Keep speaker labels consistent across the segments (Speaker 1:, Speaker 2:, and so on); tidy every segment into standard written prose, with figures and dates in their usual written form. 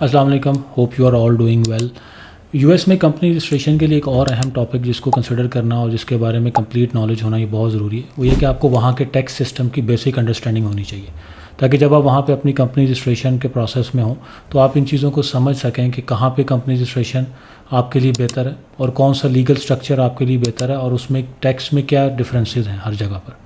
Speaker 1: अस्सलाम वालेकुम, hope you are all doing well. US में कंपनी रजिस्ट्रेशन के लिए एक और अहम टॉपिक जिसको कंसिडर करना और जिसके बारे में कंप्लीट नॉलेज होना ये बहुत ज़रूरी है, वो ये कि आपको वहाँ के टैक्स सिस्टम की बेसिक अंडरस्टैंडिंग होनी चाहिए, ताकि जब आप वहाँ पे अपनी कंपनी रजिस्ट्रेशन के प्रोसेस में हो तो आप इन चीज़ों को समझ सकें कि कहाँ पे कंपनी रजिस्ट्रेशन आपके लिए बेहतर है और कौन सा लीगल स्ट्रक्चर आपके लिए बेहतर है और उसमें टैक्स में क्या डिफरेंसेस हैं हर जगह पर।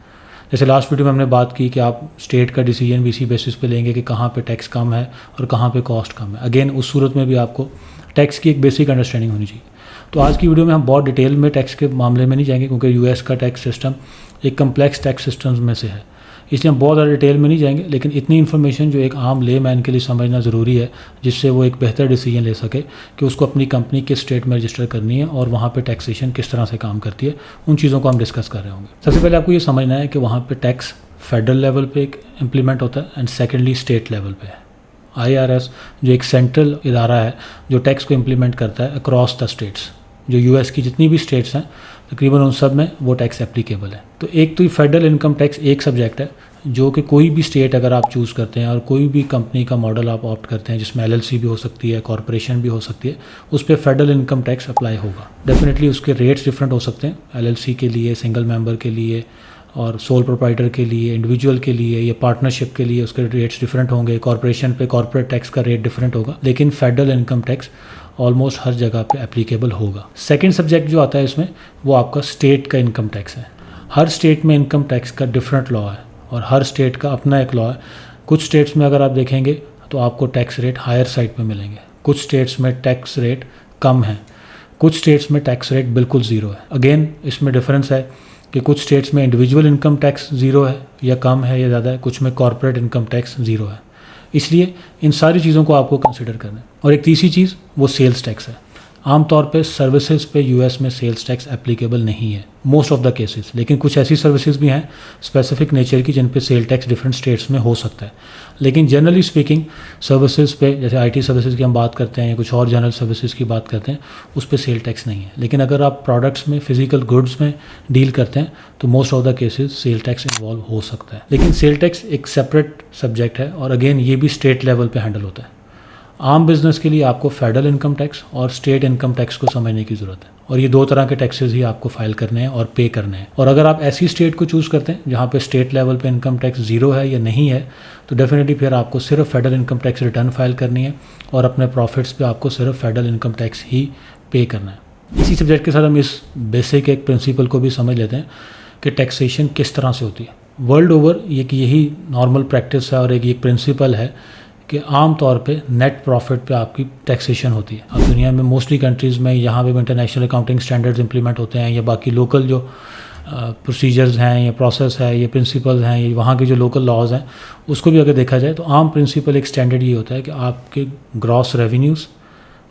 Speaker 1: जैसे लास्ट वीडियो में हमने बात की कि आप स्टेट का डिसीजन भी इसी बेसिस पे लेंगे कि कहाँ पे टैक्स कम है और कहाँ पे कॉस्ट कम है। अगेन उस सूरत में भी आपको टैक्स की एक बेसिक अंडरस्टैंडिंग होनी चाहिए। तो आज की वीडियो में हम बहुत डिटेल में टैक्स के मामले में नहीं जाएंगे, क्योंकि यूएस का टैक्स सिस्टम एक कम्प्लेक्स टैक्स सिस्टम्स में से है, इसलिए हम बहुत ज़्यादा डिटेल में नहीं जाएंगे। लेकिन इतनी इन्फॉर्मेशन जो एक आम ले मैन के लिए समझना ज़रूरी है, जिससे वो एक बेहतर डिसीजन ले सके कि उसको अपनी कंपनी किस स्टेट में रजिस्टर करनी है और वहाँ पे टैक्सेशन किस तरह से काम करती है, उन चीज़ों को हम डिस्कस कर रहे होंगे। सबसे पहले आपको ये समझना है कि वहाँ पे टैक्स फेडरल लेवल पे एक इम्प्लीमेंट होता है एंड सेकेंडली स्टेट लेवल पे है। IRS जो एक सेंट्रल इदारा है जो टैक्स को इम्प्लीमेंट करता है अक्रॉस द स्टेट्स। जो यूएस की जितनी भी स्टेट्स हैं तकरीबन उन सब में वो टैक्स एप्लीकेबल है। तो एक तो फेडरल इनकम टैक्स एक सब्जेक्ट है जो कि कोई भी स्टेट अगर आप चूज़ करते हैं और कोई भी कंपनी का मॉडल आप ऑप्ट करते हैं, जिसमें LLC भी हो सकती है, कॉरपोरेशन भी हो सकती है, उस पर फेडरल इनकम टैक्स अप्लाई होगा। डेफिनेटली उसके रेट्स डिफरेंट हो सकते हैं, LLC के लिए, सिंगल मेंबर के लिए और सोल प्रोप्राइटर के लिए, इंडिविजुअल के लिए या पार्टनरशिप के लिए उसके रेट्स डिफरेंट होंगे। कॉरपोरेशन पे कॉर्पोरेट टैक्स का रेट डिफरेंट होगा, लेकिन फेडरल इनकम टैक्स ऑलमोस्ट हर जगह पे एप्लीकेबल होगा। सेकंड सब्जेक्ट जो आता है इसमें वो आपका स्टेट का इनकम टैक्स है। हर स्टेट में इनकम टैक्स का डिफरेंट लॉ है और हर स्टेट का अपना एक लॉ है। कुछ स्टेट्स में अगर आप देखेंगे तो आपको टैक्स रेट हायर साइड पे मिलेंगे, कुछ स्टेट्स में टैक्स रेट कम है, कुछ स्टेट्स में टैक्स रेट बिल्कुल ज़ीरो है। अगेन इसमें डिफरेंस है कि कुछ स्टेट्स में इंडिविजुअल इनकम टैक्स ज़ीरो है या कम है या ज़्यादा है, कुछ में कॉर्पोरेट इनकम टैक्स ज़ीरो है। इसलिए इन सारी चीज़ों को आपको कंसिडर करना है। और एक तीसरी चीज़ वो सेल्स टैक्स है। आमतौर पे सर्विसेज पे यूएस में सेल्स टैक्स एप्लीकेबल नहीं है मोस्ट ऑफ द केसेस, लेकिन कुछ ऐसी सर्विसेज भी हैं स्पेसिफिक नेचर की जिन पे सेल टैक्स डिफरेंट स्टेट्स में हो सकता है। लेकिन जनरली स्पीकिंग सर्विसेज पे, जैसे IT सर्विसेज की हम बात करते हैं या कुछ और जनरल सर्विसेज की बात करते हैं, उस पर सेल टैक्स नहीं है। लेकिन अगर आप प्रोडक्ट्स में, फिजिकल गुड्स में डील करते हैं तो most of the cases sale tax involve हो सकता है। लेकिन सेल टैक्स एक सेपरेट सब्जेक्ट है और अगेन ये भी स्टेट लेवल पे हैंडल होता है। आम बिजनेस के लिए आपको फेडरल इनकम टैक्स और स्टेट इनकम टैक्स को समझने की ज़रूरत है, और ये दो तरह के टैक्सेस ही आपको फाइल करने हैं और पे करने हैं। और अगर आप ऐसी स्टेट को चूज़ करते हैं जहाँ पे स्टेट लेवल पे इनकम टैक्स ज़ीरो है या नहीं है, तो डेफिनेटली फिर आपको सिर्फ federal income tax return file करनी है और अपने प्रॉफिट्स पे आपको सिर्फ फेडरल इनकम टैक्स ही पे करना है। इसी सब्जेक्ट के साथ हम इस बेसिक एक प्रिंसिपल को भी समझ लेते हैं कि टैक्सेशन किस तरह से होती है। वर्ल्ड ओवर यही नॉर्मल प्रैक्टिस है और एक प्रिंसिपल है कि आम तौर पे नेट प्रॉफिट पे आपकी टैक्सेशन होती है। अब दुनिया में मोस्टली कंट्रीज़ में यहाँ पे इंटरनेशनल अकाउंटिंग स्टैंडर्ड्स इंप्लीमेंट होते हैं या बाकी लोकल जो प्रोसीजर्स हैं या प्रोसेस है, ये प्रिंसिपल्स हैं, ये वहाँ के जो लोकल लॉज हैं, उसको भी अगर देखा जाए तो आम प्रिंसिपल एक स्टैंडर्ड ये होता है कि आपके gross revenues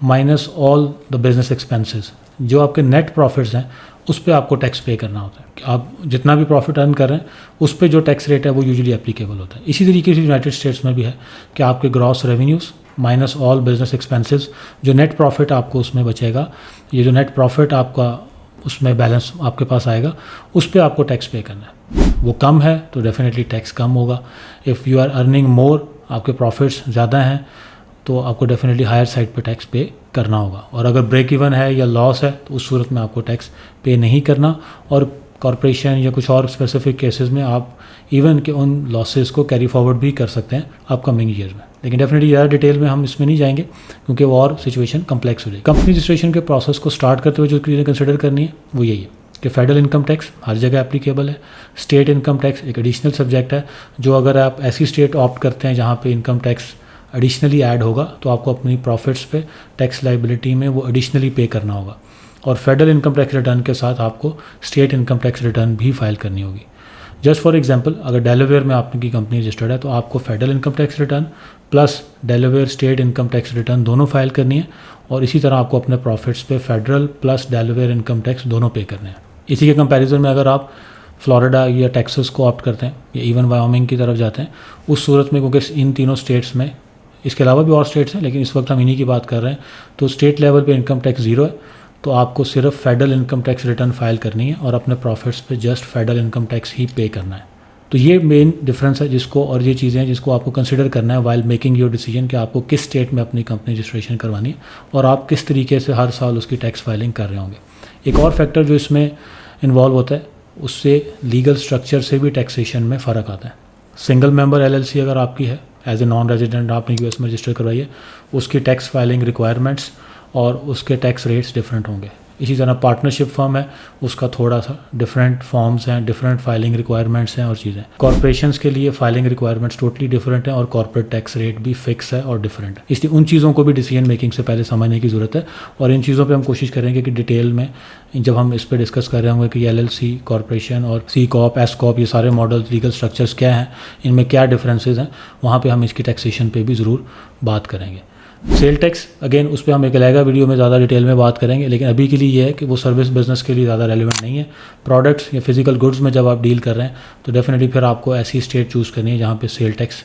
Speaker 1: minus all the business expenses, जो आपके नेट प्रॉफिट्स हैं उस पर आपको टैक्स पे करना होता है। कि आप जितना भी प्रॉफिट अर्न कर रहे हैं उस पर जो टैक्स रेट है वो यूजुअली एप्लीकेबल होता है। इसी तरीके से यूनाइटेड स्टेट्स में भी है कि आपके gross revenues minus all business expenses, जो नेट प्रॉफिट आपको उसमें बचेगा, ये जो नेट प्रॉफिट आपका उसमें बैलेंस आपके पास आएगा, उस पर आपको टैक्स पे करना है। वो कम है तो डेफिनेटली टैक्स कम होगा। If you are earning more, आपके प्रॉफिट्स ज़्यादा हैं, तो आपको डेफिनेटली हायर साइड पे टैक्स पे करना होगा। और अगर ब्रेक इवन है या लॉस है तो उस सूरत में आपको टैक्स पे नहीं करना। और कॉरपोरेशन या कुछ और स्पेसिफिक केसेस में आप इवन के उन लॉसेस को कैरी फॉरवर्ड भी कर सकते हैं अपकमिंग ईयर में। लेकिन डेफिनेटली ज़्यादा डिटेल में हम इसमें नहीं जाएंगे क्योंकि वो और सिचुएशन कम्प्लेक्स हो जाएगी। कंपनी रजिस्ट्रेशन के प्रोसेस को स्टार्ट करते हुए जो चीज़ें कंसिडर करनी है वो यही है कि फेडरल इनकम टैक्स हर जगह एप्लीकेबल है। स्टेट इनकम टैक्स एक एडिशनल सब्जेक्ट है, जो अगर आप ऐसी स्टेट ऑप्ट करते हैं जहाँ पे इनकम टैक्स एडिशनली ऐड होगा तो आपको अपनी प्रॉफिट्स पे टैक्स लाइबिलिटी में वो एडिशनली पे करना होगा। और फेडरल इनकम टैक्स रिटर्न के साथ आपको स्टेट इनकम टैक्स रिटर्न भी फाइल करनी होगी। जस्ट फॉर एग्जांपल, अगर डेलावेयर में आपकी कंपनी रजिस्टर्ड है तो आपको federal income tax return plus Delaware state income tax return दोनों फाइल करनी है। और इसी तरह आपको अपने प्रॉफिट्स पे federal plus Delaware income tax दोनों पे करने हैं। इसी के कंपैरिजन में अगर आप फ्लोरिडा या टेक्सास को ऑप्ट करते हैं या इवन वायोमिंग की तरफ जाते हैं, उस सूरत में क्योंकि इन तीनों स्टेट्स में, इसके अलावा भी और स्टेट्स हैं लेकिन इस वक्त हम इन्हीं की बात कर रहे हैं, तो स्टेट लेवल पे इनकम टैक्स ज़ीरो है, तो आपको सिर्फ federal income tax return file करनी है और अपने प्रॉफिट्स पे जस्ट फेडरल इनकम टैक्स ही पे करना है। तो ये मेन डिफरेंस है जिसको, और ये चीज़ें हैं जिसको आपको कंसिडर करना है वाइल मेकिंग योर डिसीजन कि आपको किस स्टेट में अपनी कंपनी रजिस्ट्रेशन करवानी है और आप किस तरीके से हर साल उसकी टैक्स फाइलिंग कर रहे होंगे। एक और फैक्टर जो इसमें इन्वॉल्व होता है, उससे लीगल स्ट्रक्चर से भी टैक्सेशन में फ़र्क आता है। सिंगल मेंबर एलएलसी अगर आपकी है, एज ए नॉन रेजिडेंट आपने यूएस में रजिस्टर करवाई है, उसकी टैक्स फाइलिंग रिक्वायरमेंट्स और उसके टैक्स रेट्स डिफरेंट होंगे। इसी तरह पार्टनरशिप फर्म है, उसका थोड़ा सा डिफरेंट फॉर्म्स हैं, डिफरेंट फाइलिंग रिक्वायरमेंट्स हैं और चीज़ें। कॉर्पोरेशंस के लिए फाइलिंग रिक्वायरमेंट्स टोटली डिफरेंट हैं और कॉर्पोरेट टैक्स रेट भी फिक्स है और डिफरेंट है। इसलिए उन चीज़ों को भी डिसीजन मेकिंग से पहले समझने की ज़रूरत है और इन चीज़ों पर हम कोशिश करेंगे कि डिटेल में जब हम इस पर डिस्कस कर रहे होंगे कि एलएलसी, कॉर्पोरेशन और सी कॉप, एस कॉप, ये सारे मॉडल लीगल स्ट्रक्चर्स क्या हैं, इनमें क्या डिफरेंसेस हैं, वहाँ पे हम इसकी टैक्सेशन पे भी ज़रूर बात करेंगे। सेल टैक्स अगेन उस पर हम एक अलग वीडियो में ज़्यादा डिटेल में बात करेंगे, लेकिन अभी के लिए ये है कि वो सर्विस बिजनेस के लिए ज़्यादा रेलिवेंट नहीं है। प्रोडक्ट्स या फिजिकल गुड्स में जब आप डील कर रहे हैं तो डेफिनेटली फिर आपको ऐसी स्टेट चूज़ करनी है जहाँ पे सेल टैक्स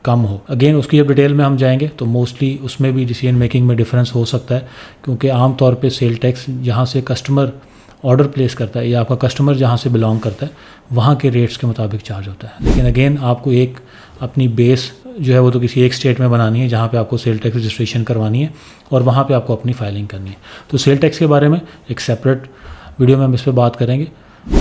Speaker 1: कम हो। अगेन उसकी जब डिटेल में हम जाएंगे तो मोस्टली उसमें भी डिसीजन मेकिंग में डिफरेंस हो सकता है, क्योंकि आमतौर पे सेल टैक्स जहाँ से कस्टमर ऑर्डर प्लेस करता है या आपका कस्टमर जहाँ से बिलोंग करता है वहाँ के रेट्स के मुताबिक चार्ज होता है। लेकिन अगेन आपको एक अपनी बेस जो है वो तो किसी एक स्टेट में बनानी है जहाँ पे आपको सेल टैक्स रजिस्ट्रेशन करवानी है और वहाँ पे आपको अपनी फाइलिंग करनी है। तो सेल टैक्स के बारे में एक सेपरेट वीडियो में हम इस पर बात करेंगे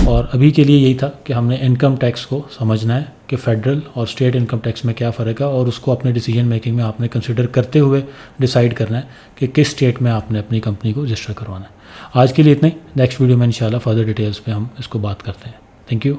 Speaker 1: और अभी के लिए यही था कि हमने इनकम टैक्स को समझना है कि फेडरल और स्टेट इनकम टैक्स में क्या फ़र्क है और उसको अपने डिसीजन मेकिंग में आपने कंसिडर करते हुए डिसाइड करना है कि किस स्टेट में आपने अपनी कंपनी को रजिस्टर करवाना है। आज के लिए इतना ही। नेक्स्ट वीडियो में इंशाल्लाह फर्दर डिटेल्स पे हम इसको बात करते हैं। Thank you.